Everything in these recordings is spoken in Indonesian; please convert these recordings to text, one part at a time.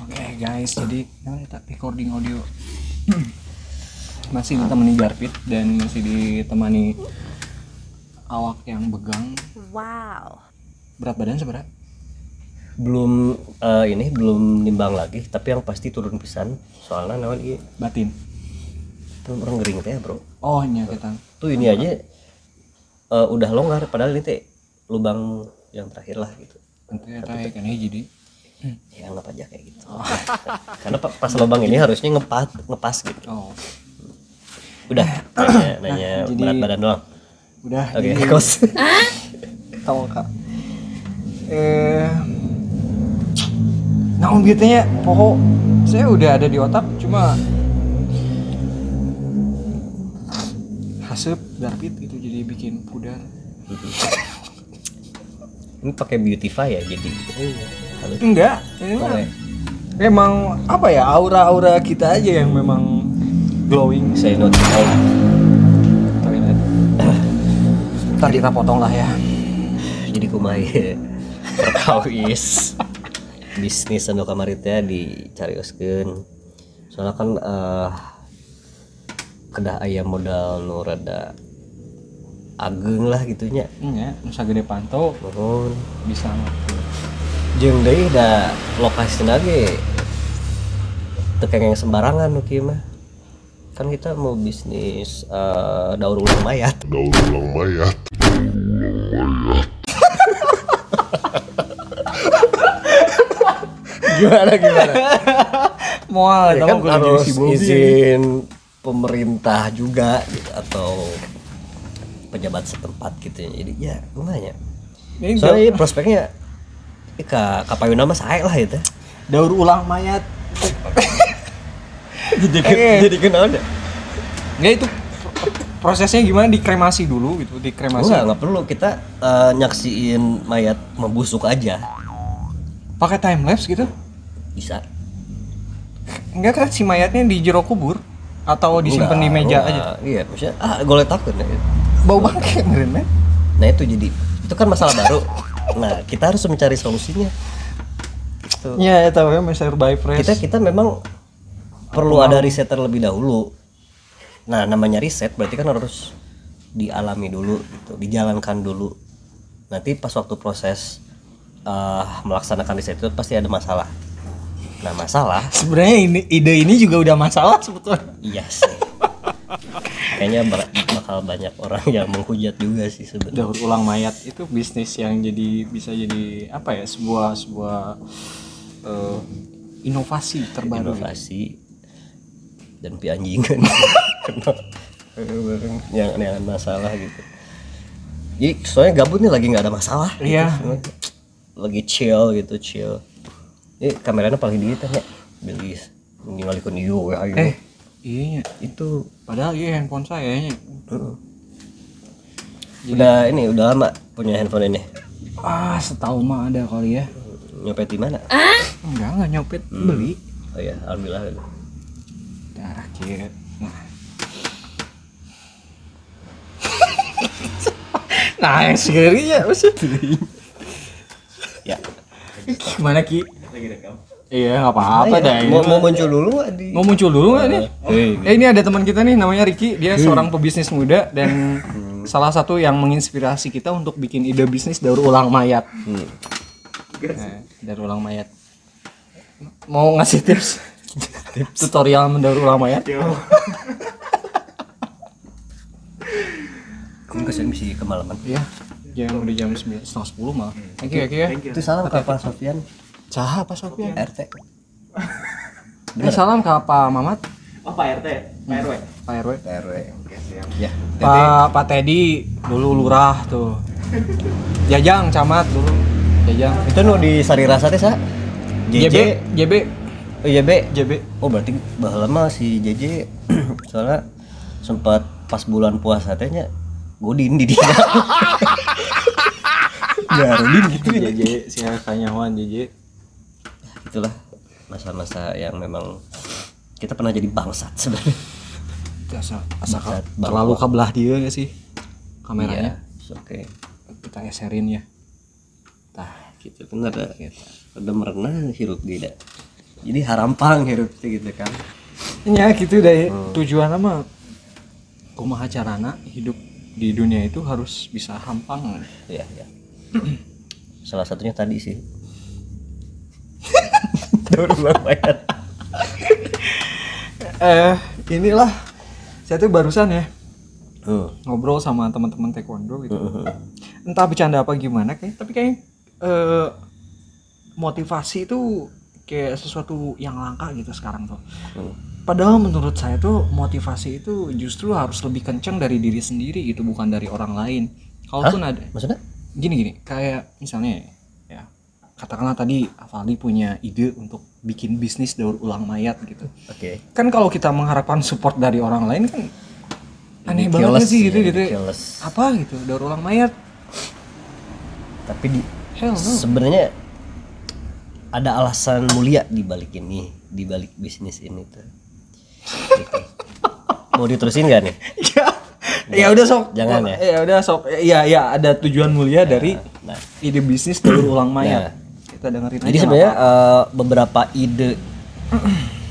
Oke guys, jadi kita recording audio masih ditemani Garpit dan masih ditemani awak yang begang. Wow. Berat badan seberapa? Belum belum nimbang lagi, tapi yang pasti turun pisan soalnya naon ieu Batin. tuh orang ngering teh bro. Oh iya kita. Tuh ini aja udah longgar padahal ini teh lubang yang terakhir lah gitu. Nanti kita kan jadi Ya nggak aja kayak gitu. Karena pas lubang ini harusnya ngepas gitu. oh Udah nanya jadi- berat badan doang. udah Oke, jadi kos. tahu kak. Naon biasanya pokok saya udah ada di otak cuma hasep Garpit itu jadi bikin pudar. Ini pakai beautify ya jadi. Halus. Enggak, ini mah Oke. memang apa ya, aura-aura kita aja yang memang glowing. Saya not all. Toilet. Ntar kita potong lah ya. Jadi kumaha perkawis bisnis anu kamari teh dicarioskeun. Soalnya kan kedah aya modal nu rada ageng lah gitunya. Iya, nusa gede pantau Nuhun. bisa ngatur. Jeung deui da lokasina ge teu kengeng sembarangan nu kieu mah. Kan kita mau bisnis daur ulang mayat. Gimana? Moal Ya eta kan mah kudu harus si Bobby. izin pemerintah juga gitu, atau pejabat setempat gitu ya. Jadi ya lumayan. Ini Soalnya prospeknya kapayuna mah sae lah itu. daur ulang mayat. Jadi kenal deh. Enggak itu prosesnya gimana, dikremasi dulu gitu, dikremasi. Enggak perlu kita nyaksiin mayat membusuk aja. Pakai time lapse gitu? Bisa. Enggak kan si mayatnya di jero kubur atau disimpan di meja aja. Iya, maksudnya goletakkeun ya. Bau bangke ngeureun. Nah itu jadi itu kan masalah baru. Nah, kita harus mencari solusinya. Gitu. Ya, eta we mah survive fresh. Kita memang perlu ada riset terlebih dahulu. Nah, namanya riset berarti kan harus dialami dulu gitu, dijalankan dulu. Nanti pas waktu proses melaksanakan riset itu pasti ada masalah. Nah, masalah Sebenarnya ide ini juga udah masalah sebetulnya. iya sih. Kayaknya bakal banyak orang yang menghujat juga sih sebenarnya. Daur ulang mayat itu bisnis yang bisa jadi apa ya, sebuah inovasi terbaru. Inovasi dan pianjingan. yang masalah gitu. Jadi soalnya gabut nih lagi nggak ada masalah. Iya. Gitu. Lagi chill. Ini kameranya paling di tanya Bilis ngalikeun ieu we ayo. Iya, Itu padahal iya handphone saya nya. udah lama punya handphone ini. Setahun mah ada kali ya. Nyopet di mana? Enggak nyopet, beli. Oh ya, alhamdulillah. Nah, kieu. Nah, yang segerinya maksud. Ya. Gimana Ki? Lagi rekam. Iya, enggak apa-apa dah. ini Mau mah. muncul dulu nggak di? Mau muncul dulu nggak nih? Ini ada teman kita nih namanya Ricky, dia seorang pebisnis muda dan salah satu yang menginspirasi kita untuk bikin ide bisnis daur ulang mayat. Nah, daur ulang mayat. Mau ngasih tips? Tutorial mendaur ulang mayat? Kamu kesini misi kemalaman. Iya. Udah jam 9:30 malah. Thank you ya. Itu salam ke Pak Sofian Caha Pak Sofian. RT. Salam ke Pak Mamat, Oh, Pak RT, Pak RW. Pak RW. RW. Ya. Pak Teddy dulu lurah tuh. Jajang camat dulu. Jajang. Itu nu di Sari Rasa teh sa? JB. Oh iya B. JB. Oh berarti baheula mah si JJ soalnya sempat pas bulan puasa teh nya godin di dia. Garudin gitu ya. JJ si kanyawan JJ. Itulah masa-masa yang memang kita pernah jadi bangsat sebenarnya. Asa Bangsat terlalu kabelah dia gak sih kameranya? Iya, oke. Kita eserin ya. Tah gitu kan ada merenah hirup beda. Jadi harampang hirup gitu kan. Ya gitu deh tujuan mah kumaha carana hidup di dunia itu harus bisa hampang. Iya. Salah satunya tadi sih. Daur ulang mayat. Inilah saya tuh barusan ya ngobrol sama teman-teman taekwondo gitu. Entah bercanda apa gimana tapi kayak motivasi itu kayak sesuatu yang langka gitu sekarang tuh. Padahal menurut saya tuh motivasi itu justru harus lebih kenceng dari diri sendiri gitu, bukan dari orang lain. Kalaupun ada, Maksudnya? gini kayak misalnya ya katakanlah tadi Avali punya ide untuk bikin bisnis daur ulang mayat gitu. Oke. Kan kalau kita mengharapkan support dari orang lain kan aneh Ridiculous, banget sih gitu ya, gitu. ridiculous. Apa gitu daur ulang mayat? Tapi di Hell no. sebenarnya ada alasan mulia di balik ini, di balik bisnis ini tuh. Gitu. Mau diterusin gak nih? Ya udah sok. Jangan ya. Ya udah sok. Ya ada tujuan mulia dari ide bisnis daur ulang mayat. Kita dengerin aja. Jadi sebenarnya beberapa ide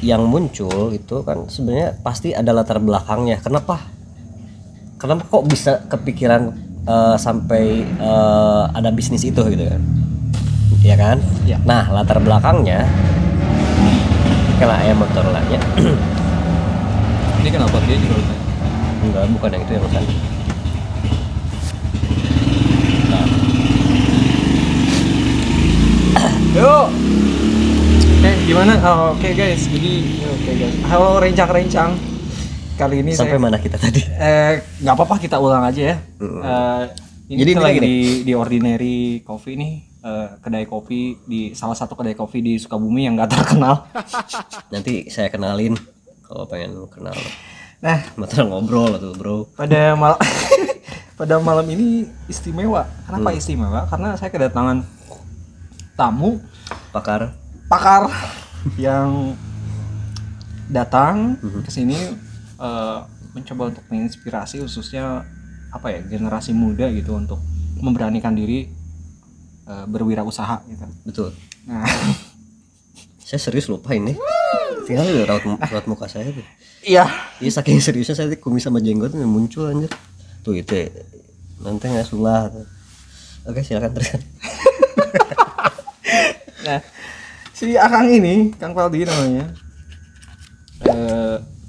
yang muncul itu kan sebenarnya pasti ada latar belakangnya. Kenapa kok bisa kepikiran sampai ada bisnis itu gitu kan? Iya kan? Ya. Nah, latar belakangnya kalau ayam motor lahnya. Ini kenapa dia juga Enggak, bukan yang itu yang tadi. Yuk. Oke, gimana? Oke guys, jadi guys. Halo rencang-rencang. Kali ini Sampai mana kita tadi? nggak apa-apa kita ulang aja ya. Ini Jadi kita intinya lagi di Ordinary Coffee nih, kedai kopi di salah satu kedai kopi di Sukabumi yang nggak terkenal. Nanti saya kenalin kalau pengen kenal. Nah, Mata ngobrol tuh, Bro. pada malam pada malam ini istimewa. Kenapa istimewa? Karena saya kedatangan tamu Pakar yang datang ke sini mencoba untuk menginspirasi khususnya apa ya generasi muda gitu untuk memberanikan diri berwirausaha gitu. Betul. Nah, Saya serius lupa ini. Tinggal lihat raut muka saya tuh. iya. Iya saking seriusnya saya kumis sama jenggot yang muncul anjir. Tuh itu ya. Nanti nggak sulah. Oke silakan teruskan. Nah, si Akang ini, Kang Faldi namanya,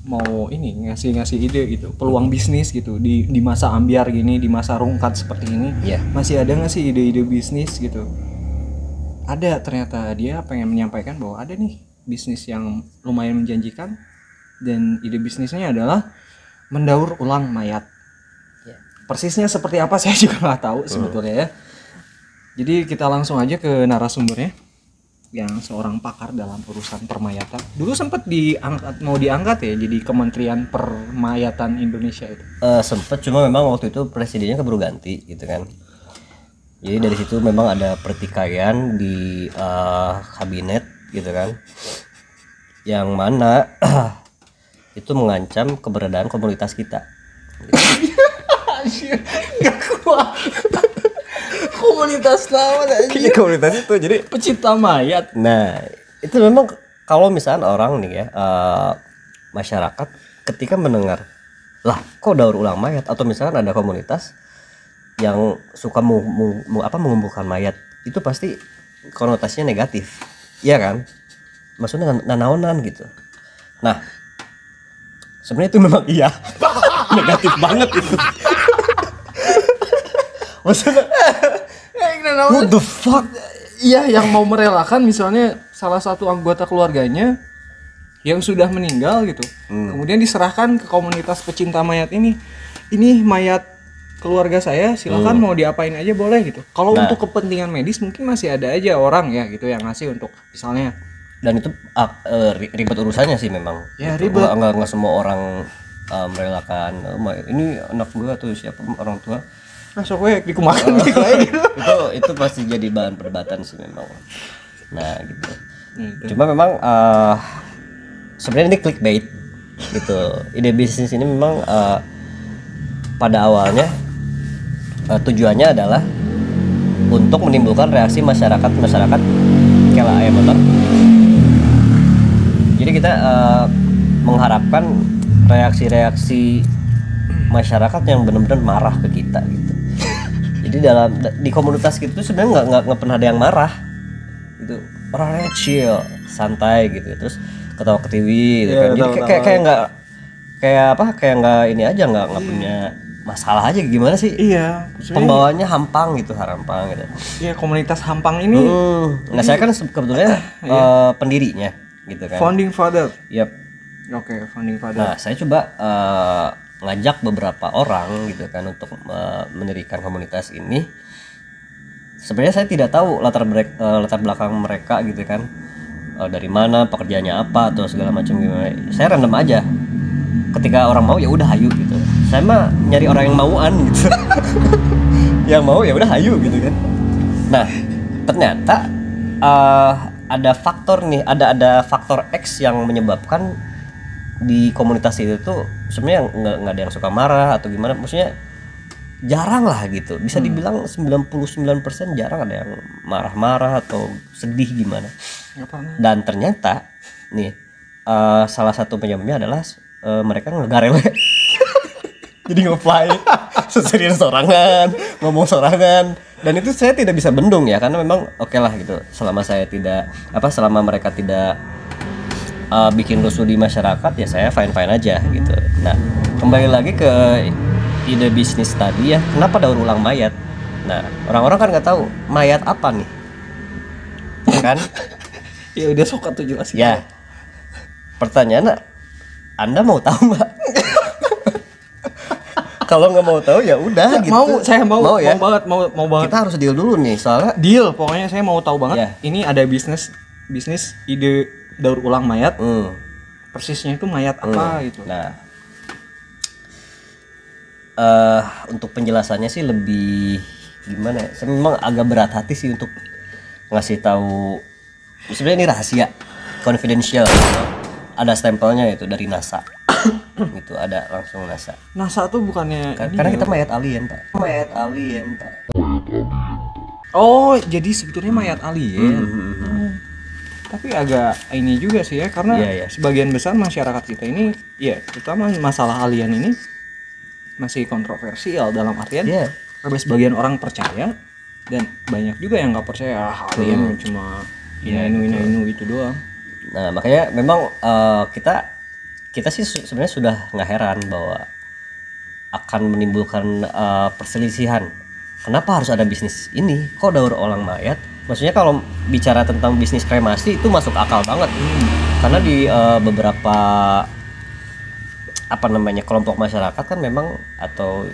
mau ini ngasih ide gitu, peluang bisnis gitu di masa ambiar gini, di masa rungkat seperti ini. Iya. Masih ada nggak sih ide-ide bisnis gitu? Ada, ternyata dia pengen menyampaikan bahwa ada nih bisnis yang lumayan menjanjikan dan ide bisnisnya adalah mendaur ulang mayat. Persisnya seperti apa saya juga nggak tahu sebetulnya ya. Jadi kita langsung aja ke narasumbernya yang seorang pakar dalam urusan permayatan. Dulu sempat mau diangkat ya jadi Kementerian Permayatan Indonesia itu. Sempet cuma memang waktu itu presidennya keburu ganti gitu kan. Jadi dari situ memang ada pertikaian di kabinet gitu kan. Yang mana itu mengancam keberadaan komunitas kita. Anjir, gak kuat. Komunitas lama Ini komunitas itu jadi pecinta mayat. nah itu memang kalau misalnya orang nih ya masyarakat ketika mendengar lah kok daur ulang mayat atau misalnya ada komunitas yang suka mengumpulkan mayat itu pasti konotasinya negatif, iya kan? Maksudnya nanaonan gitu. Nah sebenarnya itu memang iya negatif banget itu. Maksudnya what the fuck? Iya, yang mau merelakan misalnya salah satu anggota keluarganya yang sudah meninggal gitu. Kemudian diserahkan ke komunitas pecinta mayat ini. Ini mayat keluarga saya, silakan mau diapain aja boleh gitu. Kalau untuk kepentingan medis mungkin masih ada aja orang ya gitu yang ngasih untuk misalnya. Dan itu ribet urusannya sih memang. Ya, Gitu. ribet. Nggak semua orang merelakan ini anak gua atau siapa orang tua. Masuk gue dikumakan gitu aja gitu. itu pasti jadi bahan perdebatan sih memang. Nah gitu. Gitu. Cuma memang sebenarnya ini clickbait gitu. Ide bisnis ini memang pada awalnya tujuannya adalah untuk menimbulkan reaksi masyarakat kela ayam motor kita mengharapkan reaksi-reaksi masyarakat yang benar-benar marah ke kita gitu. Jadi di komunitas gitu sebenarnya nggak pernah ada yang marah gitu, orangnya chill, santai gitu, terus ketawa ketiwi gitu kan. Jadi kayak nggak ini aja, nggak punya masalah aja, gimana sih? Iya, pembawaannya hampang gitu, harampang gitu. Iya, komunitas Hampang ini. Nah, saya kan kebetulan pendirinya gitu kan. Founding father. Yap. Oke, founding father. Nah, saya coba ngajak beberapa orang gitu kan untuk mendirikan komunitas ini. Sebenarnya saya tidak tahu latar belakang mereka gitu kan, dari mana, pekerjaannya apa atau segala macam gimana. Saya random aja. Ketika orang mau ya udah hayu gitu. Saya mah nyari orang yang mauan gitu. Yang mau ya udah hayu gitu kan. Nah, ternyata ada faktor nih, ada faktor X yang menyebabkan di komunitas itu tuh sebenarnya nggak ada yang suka marah atau gimana, maksudnya jarang lah gitu, bisa dibilang 99% jarang ada yang marah-marah atau sedih gimana. Dan ternyata nih salah satu penyebabnya adalah mereka ngegarele. Jadi nge-fly seserian sorangan, ngomong sorangan, dan itu saya tidak bisa bendung ya, karena memang oke lah gitu, selama mereka tidak bikin rusuh di masyarakat ya saya fine aja gitu. Nah, kembali lagi ke ide bisnis tadi ya, kenapa daur ulang mayat? Nah, orang-orang kan nggak tahu mayat apa nih, kan? Ya udah, sok atuh jelasin. Ya, pertanyaannya, Anda mau tahu nggak? Kalau nggak mau tahu ya udah gitu. Saya mau ya? mau banget. Kita harus deal dulu nih, soalnya Deal, pokoknya saya mau tahu banget. Yeah. Ini ada bisnis ide daur ulang mayat. Persisnya itu mayat apa gitu. Nah, untuk penjelasannya sih lebih gimana ya? Saya memang agak berat hati sih untuk ngasih tahu. Sebenarnya ini rahasia, confidential. Ada stempelnya itu dari NASA. Gitu, ada langsung NASA. NASA tuh bukannya Karena kita mayat alien, Pak. Mayat alien, Pak. Oh, jadi sebetulnya mayat alien. Tapi agak ini juga sih ya, karena sebagian besar masyarakat kita ini ya, terutama masalah alien ini masih kontroversial, dalam artian ada sebagian orang percaya dan banyak juga yang nggak percaya. Alien cuma inu itu doang. Nah, makanya memang kita sih sebenarnya sudah nggak heran bahwa akan menimbulkan perselisihan. Kenapa harus ada bisnis ini? Kok daur ulang mayat? Maksudnya kalau bicara tentang bisnis kremasi itu masuk akal banget. Karena di beberapa kelompok masyarakat kan memang atau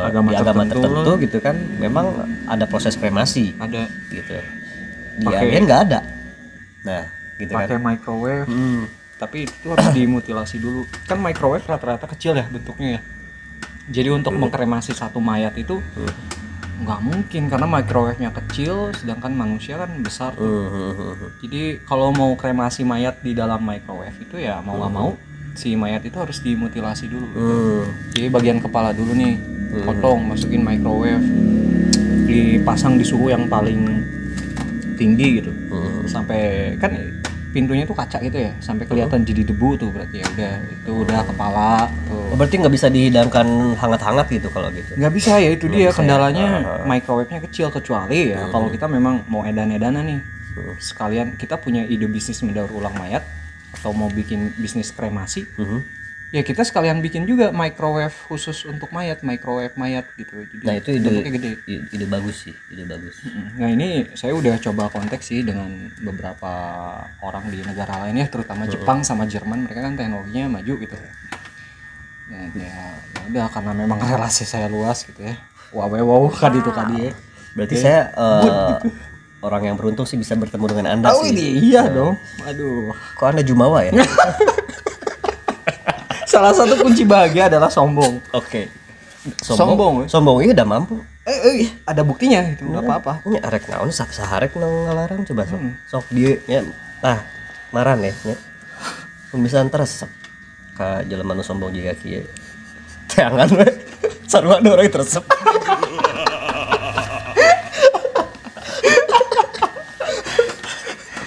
agama di agama tertentu gitu kan memang ada proses kremasi. Ada gitu. Di alien nggak ada. Nah, gitu kan. Pakai microwave. Tapi itu harus dimutilasi dulu. Kan microwave rata-rata kecil ya bentuknya ya. Jadi untuk mengkremasi satu mayat itu nggak mungkin, karena microwave-nya kecil sedangkan manusia kan besar tuh. Jadi kalau mau kremasi mayat di dalam microwave itu ya mau nggak mau si mayat itu harus dimutilasi dulu. Jadi bagian kepala dulu nih potong, masukin microwave, dipasang di suhu yang paling tinggi gitu. Sampai kan pintunya tuh kaca gitu ya, sampai kelihatan jadi debu tuh, berarti ya udah itu udah kepala tuh. Berarti nggak bisa dihidangkan hangat-hangat gitu kalau gitu? Nggak bisa ya, itu dia kendalanya. Microwave-nya kecil, kecuali ya kalau kita memang mau edan-edanan nih, sekalian kita punya ide bisnis mendaur ulang mayat atau mau bikin bisnis kremasi, ya kita sekalian bikin juga microwave khusus untuk mayat, microwave mayat gitu. Jadi nah itu ide bagus sih, ide bagus. Nah ini saya udah coba kontak sih dengan beberapa orang di negara lain ya, terutama Jepang sama Jerman, mereka kan teknologinya maju gitu. Ya udah, karena memang relasi saya luas gitu ya. Wow kan itu tadi ya. Berarti saya orang yang beruntung sih bisa bertemu dengan Anda sih. Iya dong. Aduh. Kok Anda jumawa ya? Salah satu kunci bahagia adalah sombong. Oke. Sombong iya udah mampu. Ada buktinya itu, enggak apa-apa. Nya arek naon saharek nang ngalarang coba sok dieu nya. Tah, maran ya nya. Mun bisa teresep ka jelema nu sombong jiga kieu. Teangan we. Sarua ada orang teresep.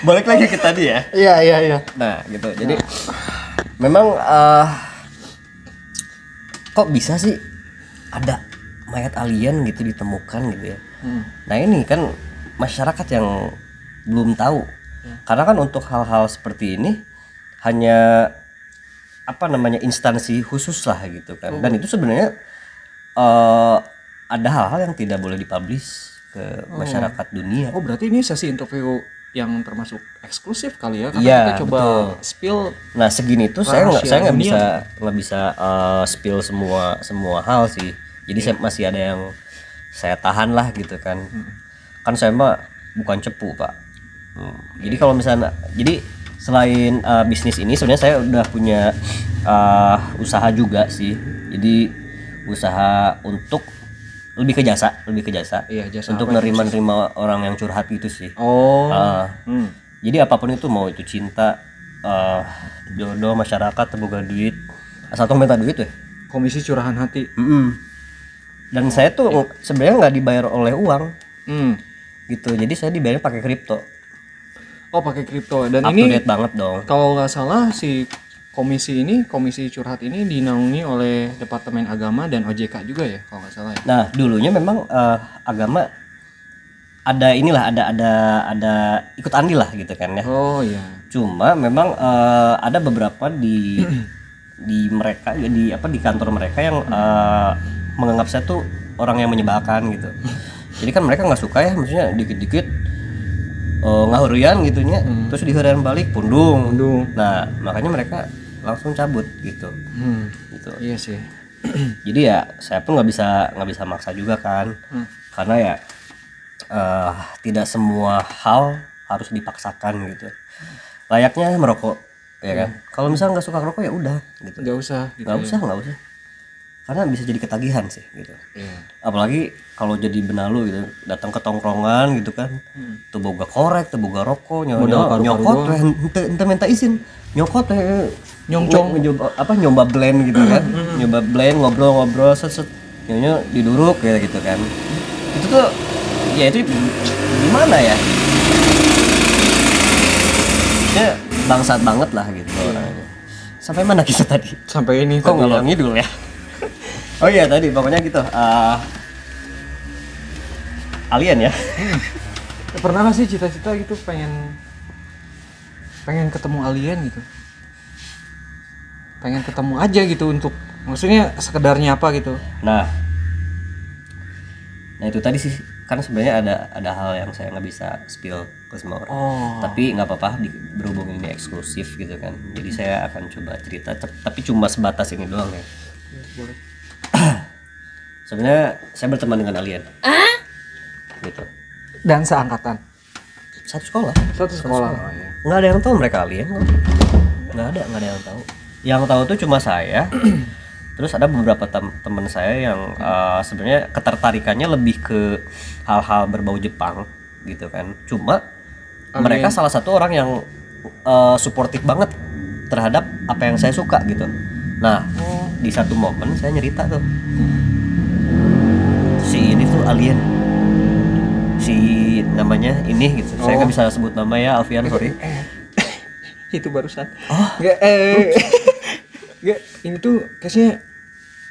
balik lagi ke tadi ya. Iya. Nah gitu, jadi memang kok bisa sih ada mayat alien gitu ditemukan gitu ya. Nah ini kan masyarakat yang belum tahu, karena kan untuk hal-hal seperti ini hanya apa namanya instansi khusus lah gitu kan, dan itu sebenarnya ada hal-hal yang tidak boleh dipublish ke masyarakat dunia. Oh berarti ini sesi interview yang termasuk eksklusif kali ya, karena Iya, kita coba betul. spill. Nah segini tuh saya Rahasia nggak dunia. bisa spill semua hal sih. Jadi saya masih ada yang saya tahan lah gitu kan. Kan saya mah bukan cepu pak. Jadi kalau misalnya, jadi selain bisnis ini sebenarnya saya udah punya usaha juga sih. Jadi usaha untuk lebih ke jasa. Iya, jasa Untuk apa nerima orang yang curhat gitu sih. Oh. Jadi apapun itu, mau itu cinta, jodoh, masyarakat, teboga duit, asal tong minta duit weh. Komisi curahan hati. Dan saya tuh sebenarnya nggak dibayar oleh uang gitu, jadi saya dibayar pakai kripto. Oh pakai kripto. Dan Up to ini date banget dong. kalau nggak salah si komisi curhat ini dinaungi oleh Departemen Agama dan OJK juga ya kalau nggak salah ya. Nah dulunya memang agama ada inilah, ada ikut andil lah gitu kan ya. Oh iya. Cuma memang ada beberapa di mereka di kantor mereka yang menganggap saya tuh orang yang menyebalkan gitu. Jadi kan mereka nggak suka ya, maksudnya dikit-dikit ngahurian gitunya, terus dihurian balik pundung. Nah makanya mereka langsung cabut gitu. Gitu. Iya sih. Jadi ya saya pun nggak bisa maksa juga kan, karena ya tidak semua hal harus dipaksakan gitu. Layaknya merokok ya kan. Kalau misalnya nggak suka rokok ya udah gitu. Nggak usah. Gitu Nggak usah. Karena bisa jadi ketagihan sih gitu. Iya. Apalagi kalau jadi benalu gitu, datang ke tongkrongan gitu kan, tuh boga korek, tuh boga rokok, nyokot, ente minta izin, nyokot Nyongcong. nyoba blend gitu kan, nyoba blend, ngobrol set nyonya diduruk gitu kan. Itu tuh ya itu gimana ya? Ya bangsat banget lah gitu orangnya. Sampai mana kisah tadi? Sampai ini Kok tadi ngalor ngidul ya? Oh iya tadi pokoknya gitu. Alien ya. Pernah nggak sih cita-cita gitu pengen ketemu alien gitu? Pengen ketemu aja gitu, untuk maksudnya sekedarnya apa gitu? Nah itu tadi sih kan sebenarnya ada hal yang saya nggak bisa spill ke semua orang. Tapi nggak apa-apa, berhubung ini eksklusif gitu kan. Jadi saya akan coba cerita, tapi cuma sebatas ini doang ya. Boleh. Sebenarnya saya berteman dengan alien. Gitu. Dan seangkatan. Satu sekolah. Oh, iya. Nggak ada yang tahu mereka alien kok. Nggak ada yang tahu. Yang tahu tuh cuma saya. Terus ada beberapa teman saya yang sebenarnya ketertarikannya lebih ke hal-hal berbau Jepang gitu kan. Cuma mereka salah satu orang yang suportif banget terhadap apa yang saya suka gitu. Nah di satu momen saya nyerita tuh, si ini tuh alien, si namanya ini gitu. Saya nggak bisa sebut nama ya, Alfian, sorry. Itu barusan. Nggak, nggak, ini tuh kayaknya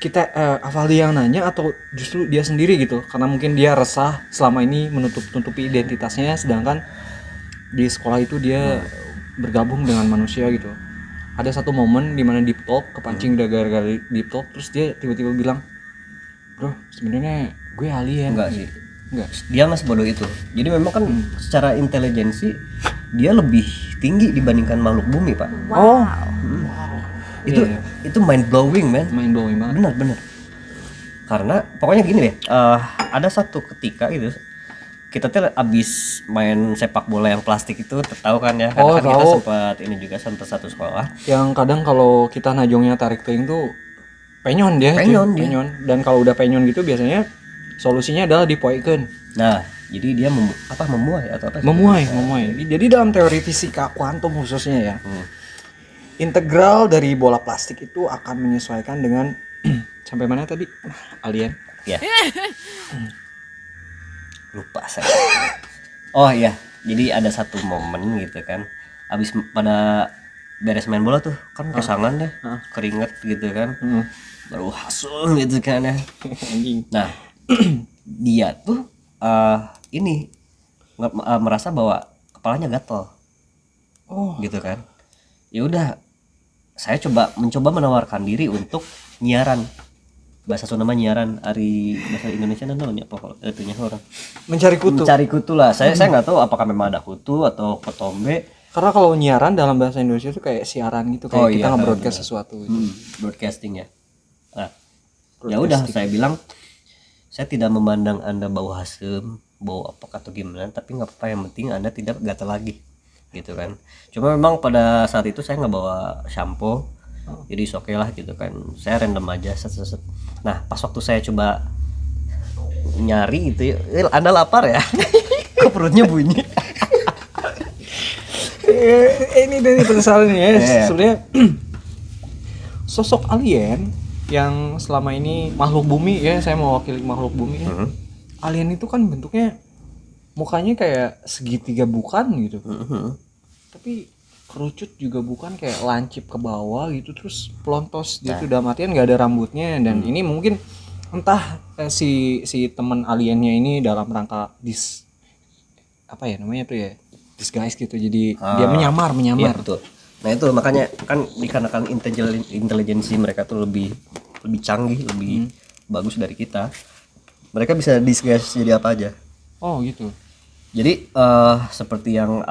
kita Avaldi yang nanya atau justru dia sendiri gitu, karena mungkin dia resah selama ini menutupi identitasnya, sedangkan di sekolah itu dia bergabung dengan manusia gitu. Ada satu momen di mana deep talk kepancing udah gara-gara deep talk, terus dia tiba-tiba bilang, bro sebenarnya gue alien. Enggak sih, enggak, dia nggak sebodoh itu. Jadi memang kan secara intelijensi dia lebih tinggi dibandingkan makhluk bumi pak. Itu mind blowing man. Mind blowing banget. Bener. Karena pokoknya gini deh, ada satu ketika gitu kita tuh abis main sepak bola yang plastik itu, tahu kan ya? Karena kan kita sempat ini juga sampai satu sekolah. Yang kadang kalau kita najongnya tarik teing tuh penyon dia. Penyon. Dan kalau udah penyon gitu biasanya solusinya adalah dipoikeun. Nah, jadi dia memuai atau apa? Memuai. Jadi dalam teori fisika kuantum khususnya ya, integral dari bola plastik itu akan menyesuaikan dengan sampai mana tadi? Alien. Ya. Lupa saya. Oh iya, Jadi ada satu momen gitu kan, abis pada beres main bola tuh kan kesangan deh, keringet gitu kan, baru hasung gitu kan ya. Anjing. Nah dia tuh ini merasa bahwa kepalanya gatel, gitu kan. Ya udah, saya mencoba menawarkan diri untuk nyiaran, bahasa Sunda nyiaran, ari bahasa Indonesia namanya apa kalau itunya orang mencari kutu lah. Saya nggak tahu apakah memang ada kutu atau kotombe. Karena kalau nyiaran dalam bahasa Indonesia itu kayak siaran gitu, kayak kita nge-broadcast sesuatu gitu. Broadcasting ya. Nah, ya udah saya bilang, saya tidak memandang Anda bau hasem, bau apa atau gimana, tapi nggak apa-apa, yang penting Anda tidak gatal lagi, gitu kan. Cuma memang pada saat itu saya nggak bawa shampoo, jadi oke lah gitu kan. Saya random aja set. Nah pas waktu saya coba nyari itu, Anda lapar ya? Kok perutnya bunyi? Ini dari penyesalan ya. Sebenarnya sosok alien yang selama ini makhluk bumi ya, saya mewakili makhluk bumi. Alien itu kan bentuknya mukanya kayak segitiga bukan gitu. Tapi kerucut juga bukan, kayak lancip ke bawah gitu, terus pelontos dia tuh dalam artian nggak ada rambutnya. Dan ini mungkin entah si teman aliennya ini dalam rangka apa ya namanya tuh ya, disguise gitu, jadi dia menyamar. Iya, betul. Nah itu makanya kan dikarenakan intelijensi mereka tuh lebih canggih, lebih bagus dari kita, mereka bisa disguise jadi apa aja. Oh gitu. Jadi seperti yang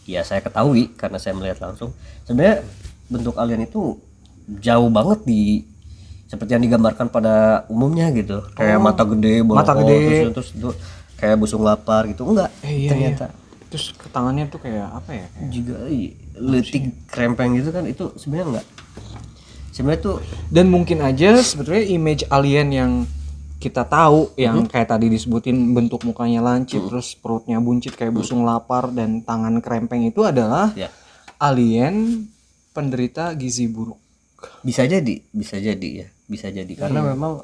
ya saya ketahui karena saya melihat langsung, sebenarnya bentuk alien itu jauh banget seperti yang digambarkan pada umumnya gitu, kayak mata gede, terus itu kayak busung lapar gitu, enggak. Ternyata terus ke tangannya tuh kayak apa ya, juga letik krempeng gitu kan, itu sebenarnya enggak. Sebenarnya tuh, dan mungkin aja sebetulnya image alien yang kita tahu yang kayak tadi disebutin, bentuk mukanya lancip, terus perutnya buncit kayak busung lapar dan tangan krempeng, itu adalah alien penderita gizi buruk. Bisa jadi ya, karena memang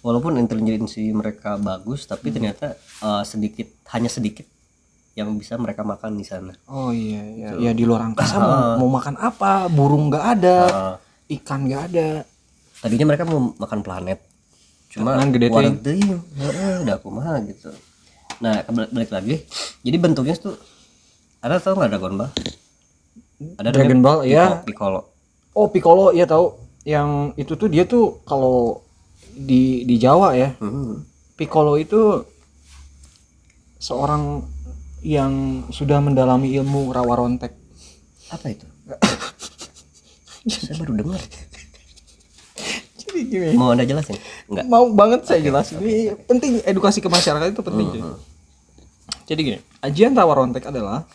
walaupun intelijensi mereka bagus, tapi ternyata hanya sedikit yang bisa mereka makan di sana. Oh iya, ya di luar angkasa mau makan apa, burung nggak ada, ikan nggak ada. Tadinya mereka mau makan planet, cuma gede udah kumaha gitu. Nah balik lagi, jadi bentuknya tuh, ada tahu nggak Dragon Ball? Ada Dragon Ball ya. Piccolo. Oh Piccolo ya tahu, yang itu tuh dia tuh kalau di Jawa ya, Piccolo itu seorang yang sudah mendalami ilmu rawa rontek. Apa itu? Saya baru dengar. Jadi gini, mau Anda jelasin? Enggak. Mau banget saya jelasin. Ini penting, edukasi ke masyarakat itu penting. Jadi gini, ajian rawa rontek adalah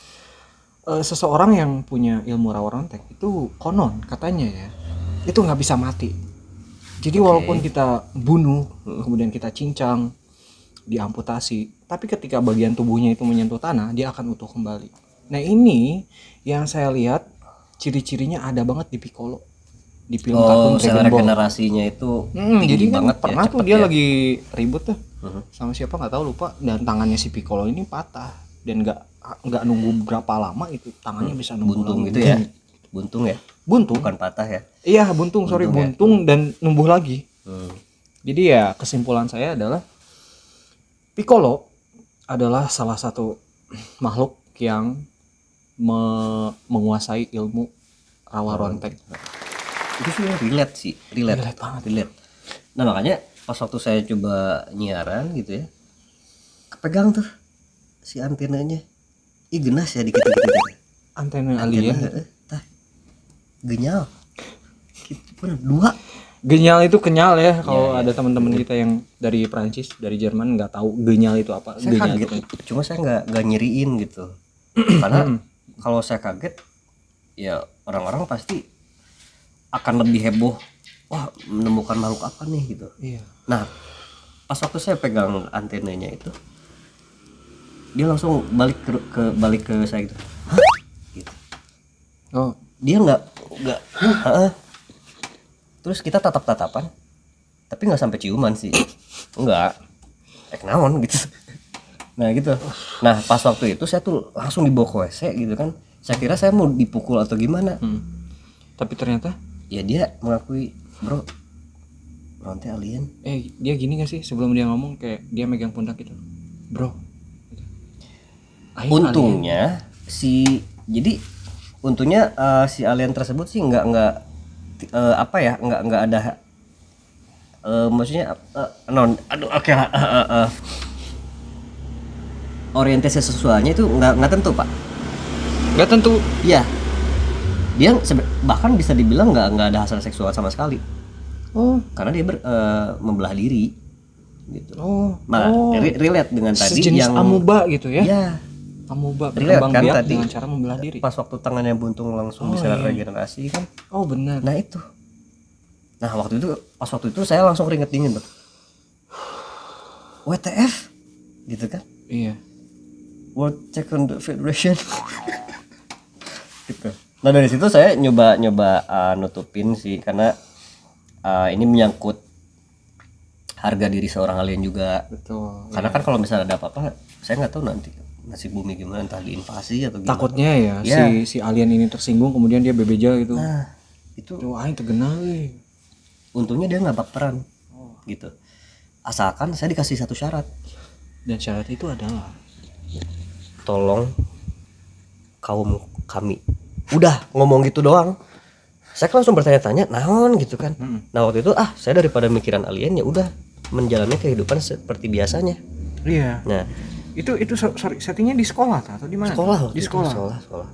seseorang yang punya ilmu rawa rontek itu konon katanya ya, itu nggak bisa mati. Jadi walaupun kita bunuh, kemudian kita cincang, diamputasi, tapi ketika bagian tubuhnya itu menyentuh tanah, dia akan utuh kembali. Nah ini yang saya lihat ciri-cirinya ada banget di Piccolo, di film kartun Dragon Ball. Regenerasinya itu jadi kan banget pernah ya, tuh dia lagi ribut tuh sama siapa nggak tahu, lupa, dan tangannya si Piccolo ini patah, dan nggak nunggu berapa lama itu tangannya bisa numbuh buntung lagi. gitu ya, buntung bukan patah ya. Iya buntung dan numbuh lagi. Jadi ya kesimpulan saya adalah Piccolo adalah salah satu makhluk yang menguasai ilmu rawa rontek. Itu sih relate banget. Nah makanya pas waktu saya coba nyiaran gitu ya, kepegang tuh si antenanya, genas ya dikit-dikit. Antena alien. Genyal. Bener, 2. Genyal itu kenyal ya, kalau ada teman-teman kita yang dari Prancis, dari Jerman nggak tahu genyal itu apa. Saya genyal kaget, itu. Cuma saya nggak nyeriin gitu. Karena kalau saya kaget, ya orang-orang pasti akan lebih heboh. Wah, menemukan makhluk apa nih gitu. Iya. Nah, pas waktu saya pegang antenanya itu, dia langsung balik ke saya gitu. Hah? Gitu. Oh, Dia nggak terus kita tatap-tatapan, tapi nggak sampai ciuman sih, enggak, naon gitu. Nah gitu. Nah pas waktu itu saya tuh langsung dibawa ke WC gitu kan. Saya kira saya mau dipukul atau gimana. Tapi ternyata Ya dia mengakui, bro nanti alien. dia gini gak sih sebelum dia ngomong kayak dia megang pundak gitu, bro gitu. Untungnya si alien tersebut sih nggak apa ya, nggak ada maksudnya orientasi seksualnya itu nggak tentu pak. Nggak tentu. Iya, dia bahkan bisa dibilang nggak ada hasrat seksual sama sekali. Karena dia membelah diri gitu. Relate dengan tadi sejenis yang amuba gitu ya. Iya, Amuba relate berkembang kan biak tadi dengan cara membelah diri. pas waktu tangannya buntung langsung bisa regenerasi kan. Benar. Nah itu. Nah pas waktu itu saya langsung keringet dingin tuh. WTF gitu kan. Iya. World Taekwondo Federation. Gitu. Nah dari situ saya nyoba nutupin sih karena ini menyangkut harga diri seorang alien juga. Betul. Karena kan kalau misalnya ada apa-apa saya nggak tahu nanti nasib bumi gimana, entah diinvasi atau gimana. Takutnya ya si alien ini tersinggung kemudian dia bebeja gitu. Nah itu Wah itu genah euy. untungnya dia nggak baperan gitu. Asalkan saya dikasih satu syarat. Dan syarat itu adalah Tolong kaum kami. Udah ngomong gitu doang. Saya kan langsung bertanya-tanya, naon gitu kan. Nah waktu itu saya daripada mikiran alien ya udah menjalani kehidupan seperti biasanya. iya. Nah Itu sorry settingnya di sekolah atau di mana? sekolah Di waktu itu, sekolah. sekolah.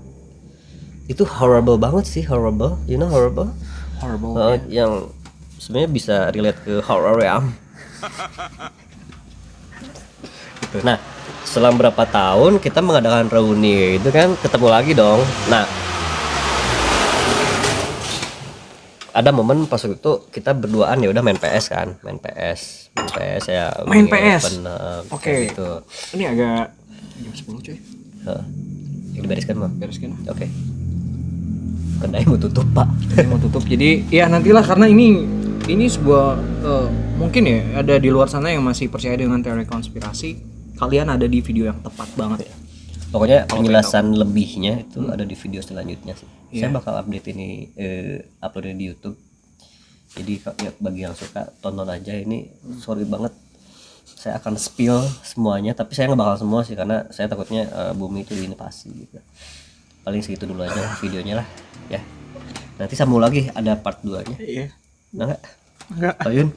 Itu horrible banget sih, horrible. You know horrible? Horrible. Yang sebenarnya bisa relate ke horror ya. Nah setelah berapa tahun kita mengadakan reuni itu kan ketemu lagi dong. Nah ada momen pas waktu itu kita berduaan ya udah main PS kan, main PS ya. Main PS. Oke. Gitu. Ini agak jam 10 cuy. Yang dibereskan mah. Bereskan. Oke. Kedai mau tutup pak. Ini mau tutup. Jadi ya nantilah karena ini sebuah mungkin ya ada di luar sana yang masih percaya dengan teori konspirasi. Kalian ada di video yang tepat banget ya. Pokoknya penjelasan lebihnya itu ada di video selanjutnya sih. Iya. Saya bakal update ini uploadnya di YouTube. Jadi bagi yang suka tonton aja ini. Sorry banget saya akan spill semuanya, tapi saya nggak bakal semua sih karena saya takutnya bumi itu diinvasi gitu. Paling segitu dulu aja videonya lah ya. Nanti sambung lagi ada part 2 nya. Iya. Nah, Enggak. Ayun.